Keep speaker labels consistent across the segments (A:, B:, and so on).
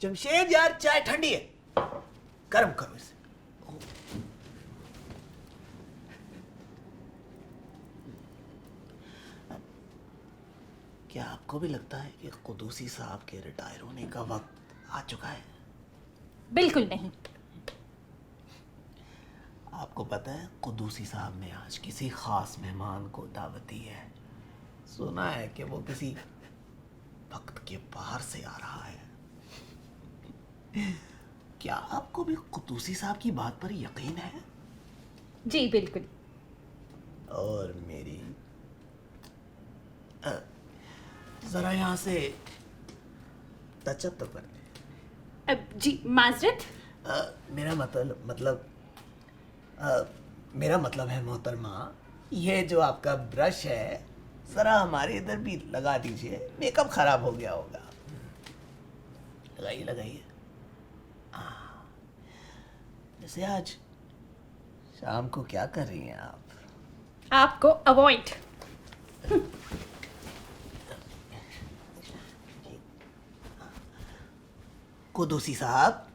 A: जमशेद यार चाय ठंडी है, गर्म करो इसे। क्या आपको भी लगता है कि कुदूसी साहब के रिटायर होने का वक्त आ चुका है?
B: बिल्कुल नहीं।
A: आपको पता है कुदूसी साहब ने आज किसी खास मेहमान को दावत दी है। सुना है कि वो किसी वक्त के बाहर से आ रहा है। क्या आपको भी कुदूसी साहब की बात पर यकीन है?
B: जी बिल्कुल।
A: और मेरी जरा यहाँ से टचअप तो कर दे।
B: जी माजरत।
A: मेरा मतलब है मोहतरमा, ये जो आपका ब्रश है जरा हमारे इधर भी लगा दीजिए, मेकअप खराब हो गया होगा। लगाइए लगाइए। जैसे आज शाम को क्या कर रही हैं आप?
B: आपको अवॉइड।
A: कुदूसी साहब,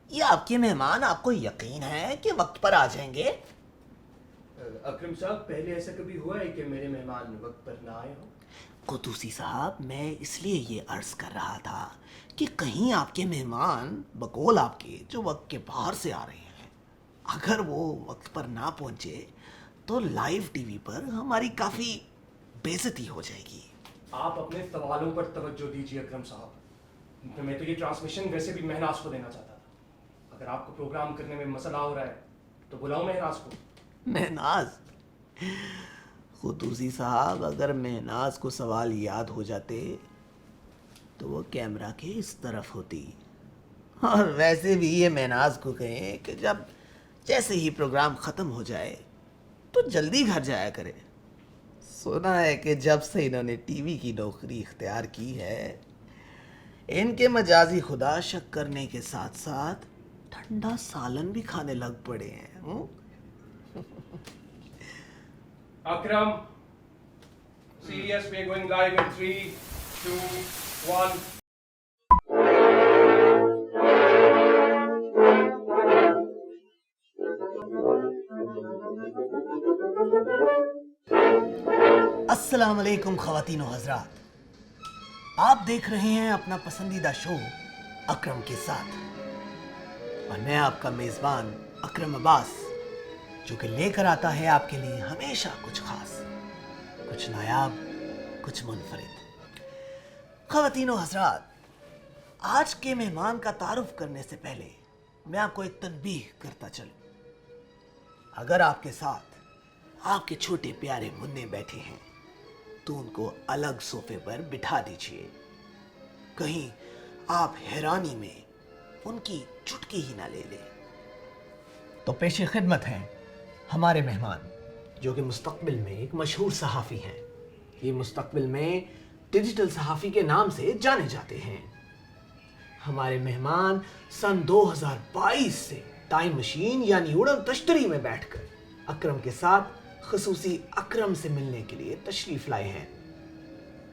A: ये आपके मेहमान आपको यकीन है कि वक्त पर आ जाएंगे?
C: अकरम साहब, पहले ऐसा कभी हुआ है कि मेरे मेहमान वक्त पर ना आए हो?
A: कुदूसी साहब, मैं इसलिए ये अर्ज कर रहा था कि कहीं आपके मेहमान बकौल आपके जो वक्त के बाहर से आ रहे हैं, अगर वो वक्त पर ना पहुंचे तो लाइव टीवी पर हमारी काफी बेइज्जती हो जाएगी।
C: आप अपने सवालों पर तवज्जो दीजिए अकरम साहब। मैं तो ये ट्रांसमिशन वैसे भी महनाज को देना चाहता था। अगर आपको प्रोग्राम करने में मसला हो रहा है तो बुलाओ महनाज को।
A: महनाज? कुदूसी साहब, अगर महनाज को सवाल याद हो जाते तो वो कैमरा के इस तरफ होती। और वैसे भी ये महनाज को कहें कि जब जैसे ही प्रोग्राम ख़त्म हो जाए तो जल्दी घर जाया करे। सुना है कि जब से इन्होंने टीवी की नौकरी इख्तियार की है, इनके मजाजी खुदा शक करने के साथ साथ ठंडा सालन भी खाने लग पड़े हैं।
C: Akram, serious, we are going live in 3, 2, 1।
A: अस्सलाम वालेकुम ख़वातीन व हज़रात, आप देख रहे हैं अपना पसंदीदा शो अकरम के साथ, और मैं आपका मेज़बान अकरम अब्बास, जो कि लेकर आता है आपके लिए हमेशा कुछ खास, कुछ नायाब, कुछ मुनफरिद। ख़वातीन व हज़रात, आज के मेहमान का तारुफ करने से पहले मैं आपको एक तनबीह करता चलूं। अगर आपके साथ आपके छोटे प्यारे मुन्ने बैठे हैं तो उनको अलग सोफे पर बिठा दीजिए, कहीं आप हैरानी में उनकी चुटकी ही ना ले लें। तो पेशे खिदमत हैं हमारे मेहमान, जो कि मुस्तकबिल में एक मशहूर सहाफ़ी हैं। ये मुस्तकबिल में डिजिटल सहाफ़ी के नाम से जाने जाते हैं। हमारे मेहमान सन 2022 से टाइम मशीन यानी उड़न तश्तरी में बैठकर अकरम के साथ खसूसी अकरम से मिलने के लिए तशरीफ लाए हैं।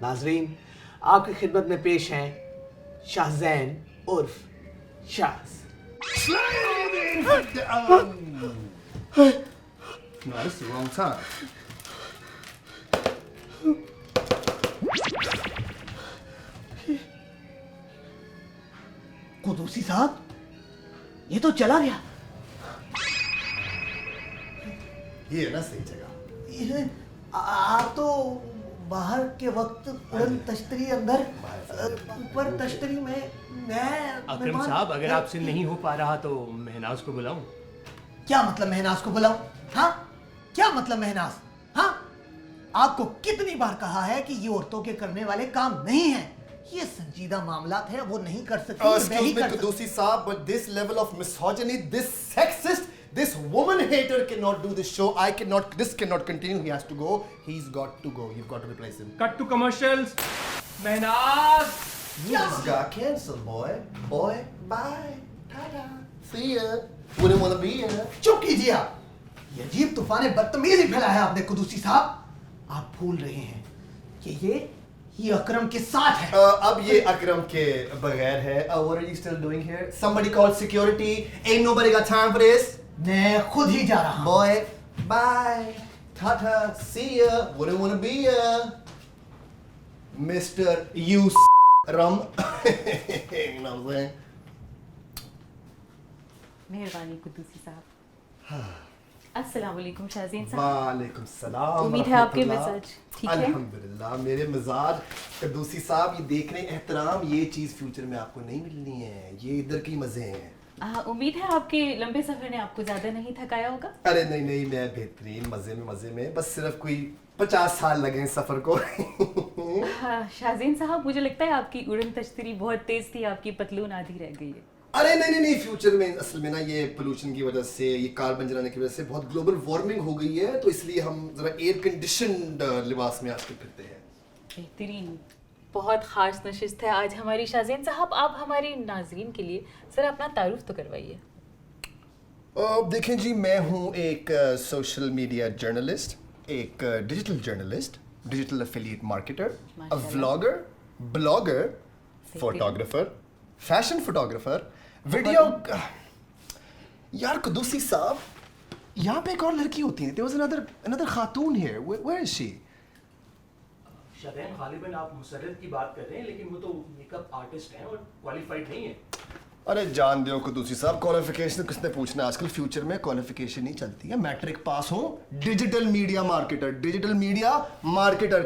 A: नाजरीन, आपकी खिदमत में पेश हैं शाहजैन उर्फ Shaz.
D: No, this is the wrong time.
A: Qudusi साहब, ये तो चला गया।
D: ये है ना सही जगह।
A: ये आप तो बाहर के वक्त उड़न तश्तरी अंदर, ऊपर तश्तरी में मैं।
C: अकरम साहब, अगर आपसे नहीं हो पा रहा तो महनाज को बुलाऊं?
A: क्या मतलब महनाज को बुलाऊं? हाँ, क्या मतलब महनाज? हाँ, आपको कितनी बार कहा है कि ये औरतों के करने वाले काम नहीं है, ये संजीदा मामलात है, वो नहीं कर सकती।
D: Excuse me, Kudusi Saab, but this level of misogyny, this sexist, this woman hater cannot do this show. This cannot continue. He has to go. He's got to go. You've got to replace him.
C: Cut to commercials. Mehnaz,
D: You just got cancelled, boy. Boy, bye. Ta-da. See ya. Wouldn't want to be here.
A: चुप कीजिए आप। ये अजीब तूफान बदतमीजी फैलाया है आपने कुदूसी साहब। आप भूल रहे हैं कि ये अकरम के साथ है।
D: अब ये अकरम के बगैर है. What are you still doing here? Somebody called security. Ain't nobody got time for this.
A: मैं खुद ही जा रहा हूँ।
D: Boy, bye. Tata, see ya. Wouldn't wanna be ya. Mr. You Rum. You know what I'm saying?
B: मेहरबानी कुद्दूसी साहब। अस्सलाम वालेकुम शाहज़ीन साहब।
D: वालेकुम सलाम।
B: उम्मीद है आपके
D: रहमतुल्लाह।
B: मिजाज ठीक है?
D: अल्हम्दुलिल्लाह मेरे मिजाज कद्दूसी साहब, ये देखने एहतराम, ये चीज फ्यूचर में आपको नहीं मिलनी है, ये इधर के मजे हैं।
B: उम्मीद है आपके लंबे सफर ने आपको ज्यादा नहीं थकाया होगा।
D: अरे नहीं नहीं, मैं बेहतरीन मजे में, बस सिर्फ कोई 50 साल लगे हैं सफर को।
B: शाहज़ीन साहब, मुझे लगता है आपकी उड़न तश्तरी बहुत तेज थी, आपकी पतलून आधी रह गई है।
D: अरे नहीं, फ्यूचर में असल में ना ये पोल्यूशन की वजह से, ये कार्बन जलाने की वजह से बहुत ग्लोबल वार्मिंग हो गई है, तो इसलिए हम जरा एयर कंडीशनड लिबास में आजकल फिरते हैं।
B: बेहतरीन, बहुत खास नशिस्त है आज हमारी। शाहज़ीन साहब, आप हमारे नाज़रीन के लिए जरा अपना तारुफ तो करवाइए।
D: देखें जी, मैं हूँ एक सोशल मीडिया जर्नलिस्ट, एक digital journalist, digital affiliate marketer, a
B: माशाल्लाह।
D: Vlogger, blogger, photographer, fashion photographer, video. यार कुद्दूसी साहब, यहाँ पे एक और लड़की होती है। There was another Khatoon here. Where is she?
C: शादैन, गालिबन आप मुसर्रत की बात कर रहे हैं, लेकिन वो तो मेकअप आर्टिस्ट हैं और क्वालिफाइड नहीं है।
D: अरे जान दो कुद्दूसी साहब, क्वालिफिकेशन किसने पूछना, आजकल फ्यूचर में क्वालिफिकेशन नहीं चलती है। मैट्रिक पास हो, डिजिटल मीडिया मार्केटर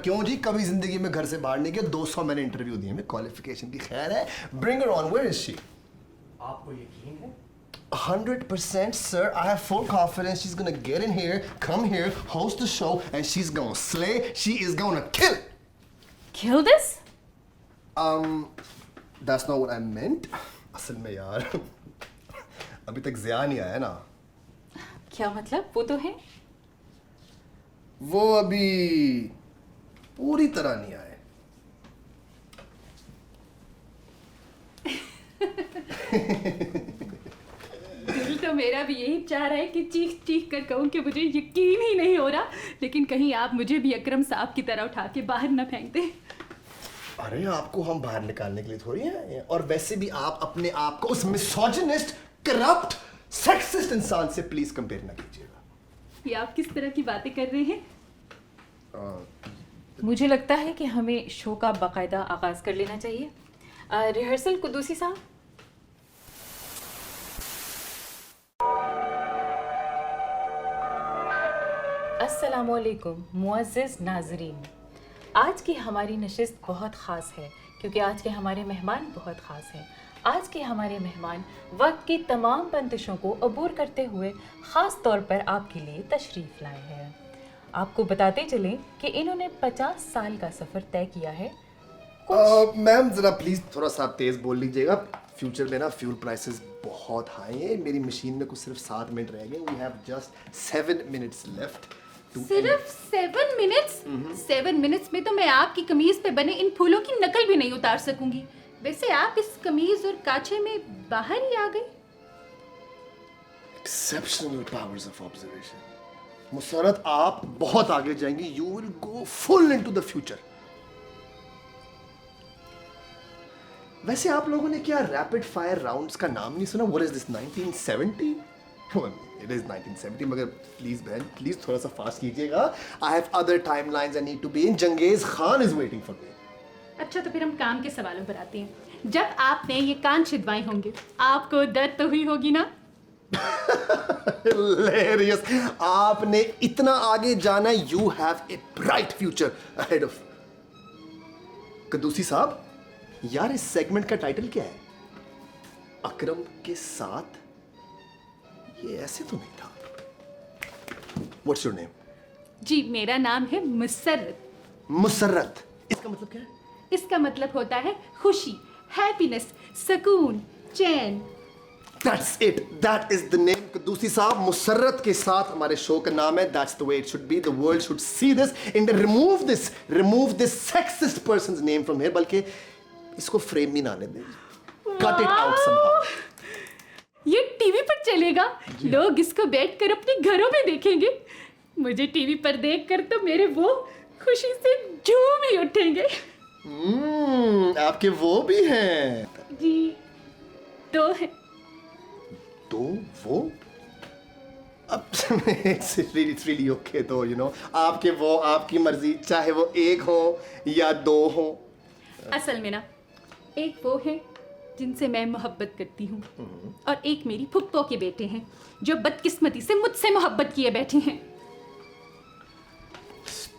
D: क्यों जी, कभी जिंदगी में घर से बाहर नहीं गया, 200 मैंने इंटरव्यू दिए, में क्वालिफिकेशन की खैर है। Bring her on, where is she?
C: आपको यकीन है?
D: 100% sir, I have full confidence she's gonna get in here, come here, host the show, and she's gonna slay. She is gonna kill.
B: Kill this?
D: That's not what I meant. असल में यार अभी तक ज़िया नहीं आया ना।
B: क्या मतलब? वो तो है।
D: वो अभी पूरी तरह नहीं आए।
B: दिल तो मेरा भी यही चाह रहा है कि चीख चीख कर कहूँ कि मुझे यकीन ही नहीं हो रहा, लेकिन कहीं आप मुझे भी अकरम साहब की तरह उठा के बाहर न फेंक दें।
D: अरे आपको हम बाहर निकालने के लिए थोड़ी हैं, और वैसे भी आप अपने आप को उस मिसोजिनिस्ट, करप्ट, सेक्सिस्ट इंसान से प्लीज कंपेयर ना कीजिएगा।
B: ये आप किस तरह की बातें कर रहे हैं? मुझे लगता है कि हमें शो का बाकायदा आगाज कर लेना चाहिए। रिहर्सल कुद्दूसी साहब। अस्सलामुअलैकुम मुअज़्ज़िज़ नाज़रीन, आज की हमारी नशिस्त बहुत ख़ास है क्योंकि आज के हमारे मेहमान बहुत ख़ास हैं। आज के हमारे मेहमान वक्त की तमाम बंदिशों को अबूर करते हुए ख़ास तौर पर आपके लिए तशरीफ़ लाए हैं। आपको बताते चलें कि इन्होंने 50 साल का सफ़र तय किया है।
D: मैम ज़रा प्लीज़ थोड़ा सा तेज़ बोल लीजिएगा, फ्यूचर में ना फ्यूल प्राइसेस बहुत हाई हैं। मेरी मशीन में कुछ सिर्फ 7 मिनट रह गए। We have just 7 minutes left.
B: सिर्फ 7 मिनट्स? 7 मिनट्स में तो मैं आपकी कमीज पे बने इन फूलों की नकल भी नहीं उतार सकूंगी। वैसे आप इस कमीज और काछे में बाहर ही आ गई।
D: Exceptional powers of observation. Musarrat, आप बहुत आगे जाएंगी। You will go full into the future. वैसे आप लोगों ने क्या रैपिड फायर राउंड्स का नाम नहीं सुना? What is this, 1970? It is 1970, मगर प्लीज बहन, प्लीज थोड़ा सा फास्ट कीजिएगा। I have other timelines I need to be in. जंगेज Khan is waiting for me.
B: अच्छा, तो फिर हम काम के सवालों पर आते हैं। जब आपने ये कान छिदवाए होंगे, आपको दर्द तो हुई होगी ना?
D: Hilarious. आपने इतना आगे जाना, you have a bright future ahead of. कद्दूसी साहब, यार इस सेगमेंट का टाइटल क्या है? अकरम के साथ? ये ऐसे तो नहीं था। What's your name?
B: जी, मेरा नाम है मुसर्रत।
D: मुसर्रत, इसका मतलब क्या है?
B: इसका मतलब होता है खुशी, हैप्पीनेस, सुकून, चैन।
D: That's it. That is the name. कद्दूसी साहब, मुसर्रत के साथ हमारे शो का नाम है। That's the way it should be. The world should see this and remove this sexist person's name from here. बल्कि इसको फ्रेम ही ना आने दें। Cut it out somehow.
B: ये टीवी पर चलेगा, लोग इसको बैठकर अपने घरों में देखेंगे। मुझे टीवी पर देखकर तो मेरे वो खुशी से झूम ही उठेंगे।
D: आपके वो भी हैं?
B: जी, 2 है।
D: तो वो अब it's really okay though, you know, आपके वो आपकी मर्जी, चाहे वो एक हो या 2 हो।
E: असल में ना, एक वो है जिनसे मैं मोहब्बत करती हूँ और एक मेरी फुप्पो के बेटे हैं जो बदकिस्मती से मुझसे मोहब्बत किए बैठे हैं।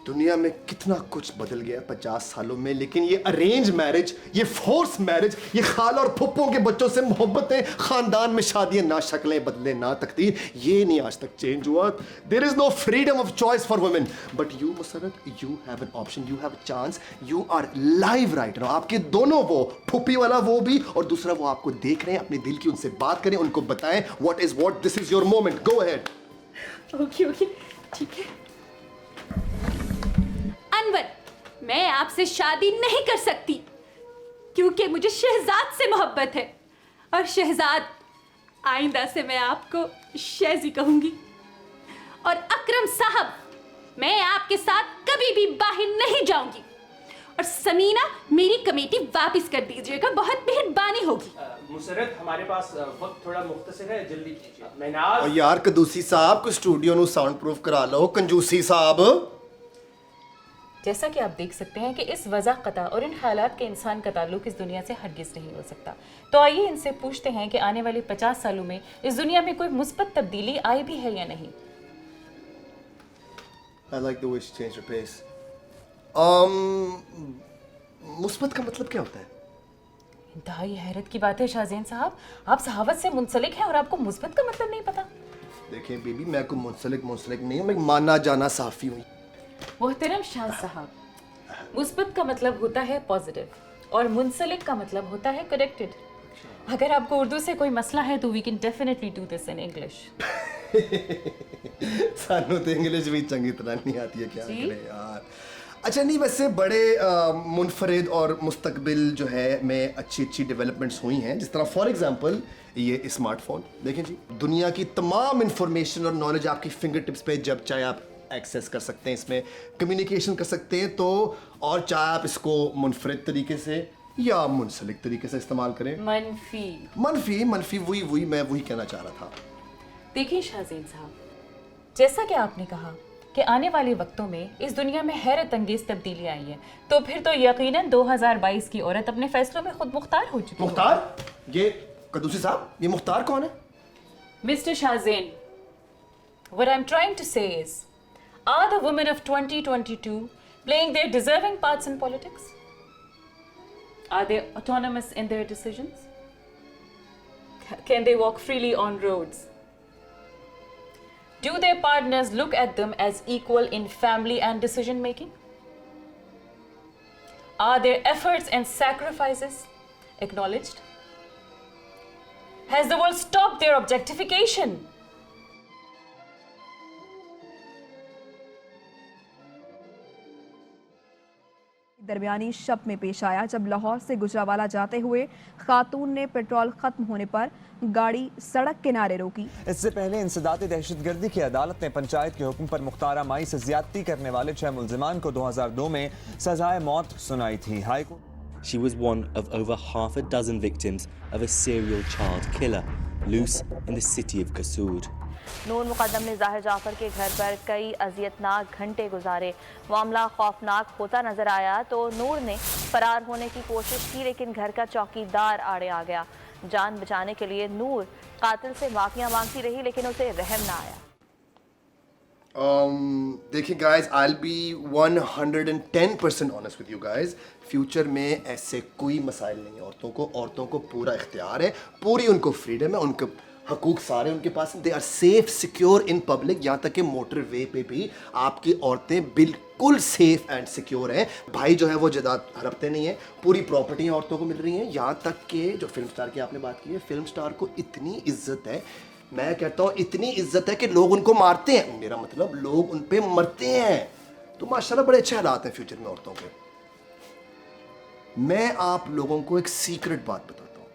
D: दुनिया में कितना कुछ बदल गया 50 सालों में, लेकिन ये अरेंज मैरिज, ये फोर्स मैरिज, ये खाला और फुप्पों के बच्चों से मोहब्बतें, खानदान में शादियां, ना शक्लें बदले ना तकदीर, ये नहीं आज तक चेंज हुआ। There is no freedom of choice for women, but you Musarrat, you have an option, you have a chance, you are live right now. आपके दोनों वो, फुप्पी वाला वो भी और दूसरा वो आपको देख रहे हैं, अपने दिल की उनसे बात करें, उनको बताएं what is what, this is your moment, go ahead.
E: Okay, ठीक है। अनवर, मैं आपसे शादी नहीं कर सकती क्योंकि मुझे शहजाद से मोहब्बत है और शहजाद, आइंदा से मैं आपको शहजी कहूंगी। और अकरम साहब, मैं आपके साथ कभी भी बाहर नहीं जाऊंगी। और समीना, मेरी कमेटी वापस कर दीजिएगा, बहुत मेहरबानी होगी।
C: मुसरत, हमारे पास वक्त थोड़ा मुख्तसर है, जल्दी कीजिए। महनाज।
D: और यार कदूसी साहब को स्टूडियो नु साउंड प्रूफ करा लो, कंजूसी साहब।
B: जैसा कि आप देख सकते हैं कि इस वज़ाक़ता और इन हालात के इंसान का ताल्लुक इस दुनिया से हरगिज़ नहीं हो सकता। तो आइए इनसे पूछते हैं कि आने वाले 50 सालों में इस दुनिया में कोई मुस्बत तब्दीली आई भी है या नहीं।
D: I like the way she changed her pace. मुस्बत का मतलब क्या होता है?
B: इंतहाई हैरत की बात है शाहज़ैन साहब, आप सहावत से मुंसलिक हैं और आपको मुस्बत का मतलब नहीं पता।
D: देखिए बेबी, मैं कोई मुंसलिक नहीं हूँ, मैं माना जाना साफ़ी हूँ।
B: मोहतरम शाह साहब, मुस्बत का मतलब होता है पॉजिटिव और मुंसलिक का मतलब होता है करेक्टेड। अगर आपको उर्दू से कोई मसला है तो we can definitely do this in English.
D: सानू तो इंग्लिश भी चंगी तरह नहीं आती है, क्या
B: जी?
D: करें यार। अच्छा नहीं, वैसे बड़े मुनफरिद और मुस्तकबिल जो है में अच्छी डेवलपमेंट्स हुई हैं, जिस तरह फॉर एग्जांपल ये स्मार्टफोन देखें जी, दुनिया की तमाम इंफॉर्मेशन और नॉलेज आपकी फिंगर टिप्स पे जब चाहे आप एक्सेस कर सकते हैं, इसमें कम्युनिकेशन कर सकते हैं। तो और चाहे आप इसको मुनफरिद तरीके से या मुंसलिक तरीके से इस्तेमाल करें। मनफी वही मैं वही कहना चाह रहा था।
B: देखिए शाहज़ैन साहब, जैसा कि आपने कहा कि आने वाले वक्तों में इस दुनिया में हैरत अंगेज तब्दीली आई है, तो फिर तो यकीनन 2022 की औरत अपने फैसलों में खुद मुख्तार हो चुकी है।
D: मुख्तार? ये कदूसी साहब, ये मुख्तार कौन है?
B: Mr. Shahzain, what I'm trying to say is, are the women of 2022 playing their deserving parts in politics? Are they autonomous in their decisions? Can they walk freely on roads? Do their partners look at them as equal in family and decision making? Are their efforts and sacrifices acknowledged? Has the world stopped their objectification?
F: दरमियानी शब में पेश आया जब लाहौर से गुजरावाला जाते हुए खातून ने petrol खत्म होने पर गाड़ी सड़क किनारे रोकी।
G: इससे पहले इंसदाद दहशतगर्दी की अदालत ने पंचायत के हुक्म पर मुख्तार माई से ज्यादती करने वाले 6 मुल्जिमान को 2002 में सजाए मौत सुनाई थी। High court
H: She was one of over half a dozen victims of a serial child killer loose in the city of Kasur.
I: नूर मुक़द्दम ने ज़ाहिर जाफ़र के घर पर कई अज़ियतनाक घंटे गुजारे। मामला खौफनाक होता नजर आया तो नूर ने फरार होने की कोशिश की, लेकिन घर का चौकीदार आड़े आ गया। जान बचाने के लिए नूर कातिल से माफिया मांगती रही, लेकिन उसे रहम ना आया।
D: देखिए guys, I will be 110% honest with you guys, future में ऐसे कोई मसाइल नहीं है औरतों को पूरा इख्तियार है, पूरी उनको फ्रीडम है, उनके हकूक सारे उनके पास, they are safe secure in public. यहाँ तक कि मोटर वे पे भी आपकी औरतें बिल्कुल सेफ एंड सिक्योर हैं। भाई जो है वो जायदाद हड़पते नहीं है, पूरी प्रॉपर्टी औरतों को मिल रही हैं। यहाँ तक कि जो फिल्म स्टार की आपने बात की है, फिल्म स्टार को इतनी इज्जत है, मैं कहता हूँ इतनी इज्जत है कि लोग उनको मारते हैं, मेरा मतलब लोग उन पे मरते हैं। तो माशाल्लाह बड़े अच्छे हालात हैं फ्यूचर में औरतों के। मैं आप लोगों को एक सीक्रेट बात बताता हूँ,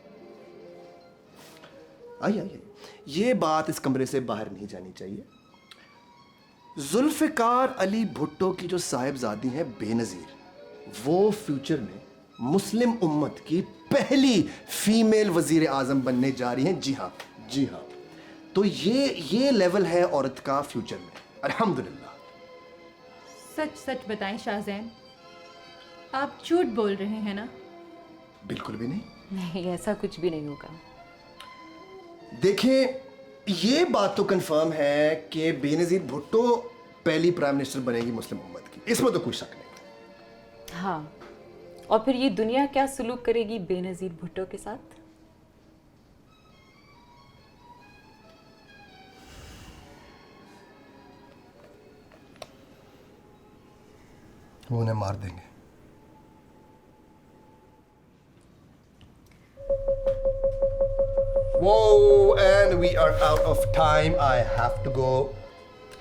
D: आइए, ये बात इस कमरे से बाहर नहीं जानी चाहिए। जुल्फ़िकार अली भुट्टो की जो साहिबजादी हैं बेनज़ीर, वो फ्यूचर में मुस्लिम उम्मत की पहली फीमेल वजीर आजम बनने जा रही हैं। जी हाँ, जी हाँ। तो ये लेवल है औरत का फ्यूचर में, अल्हम्दुलिल्लाह।
E: सच सच बताएं शाहजैन, आप झूठ बोल रहे हैं ना?
D: बिल्कुल भी नहीं।
B: नहीं, ऐसा कुछ भी नहीं होगा।
D: देखें, ये बात तो कंफर्म है कि बेनजीर भुट्टो पहली प्राइम मिनिस्टर बनेगी मुस्लिम उम्मत की, इसमें तो कोई शक नहीं।
B: हाँ, और फिर ये दुनिया क्या सलूक करेगी बेनजीर भुट्टो के साथ?
D: वो उन्हें मार देंगे। Whoa, and we are out of time. I have to go.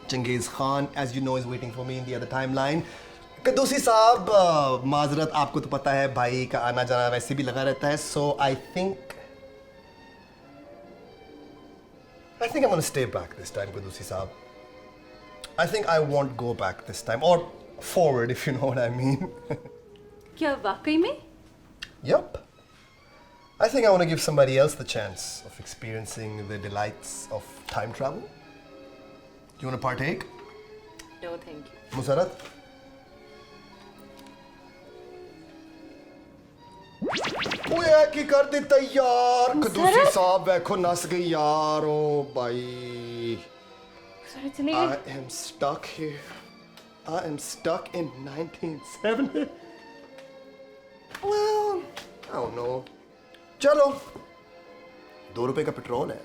D: Genghis Khan, as you know, is waiting for me in the other timeline. कदूसी साहब, माजरत, आपको तो पता है भाई का आना जाना वैसे भी लगा रहता है, so I think I'm gonna stay back this time, कदूसी साहब. I think I won't go back this time, or forward, if you know what I mean.
E: क्या वाकई में?
D: Yup. I think I want to give somebody else the chance of experiencing the delights of time travel. Do you want to partake?
B: No, thank you.
D: Musarat? ओए की कर दी तैयार कदूसी साहब, देखो नस गई यार। ओ भाई,
E: चलिए।
D: I am stuck here. I am stuck in 1970. Well, I don't know. चलो, ₹2 का पेट्रोल है।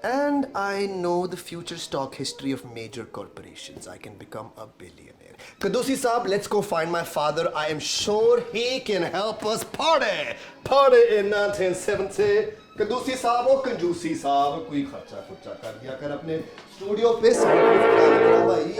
D: And I know the future stock history of major corporations. I can become a billionaire. Kadusi Saab, let's go find my father. I am sure he can help us party. Party in 1970. Kadusi Saab और कंजूसी साहब, कोई खर्चा कर दिया कर अपने studio पे। भाई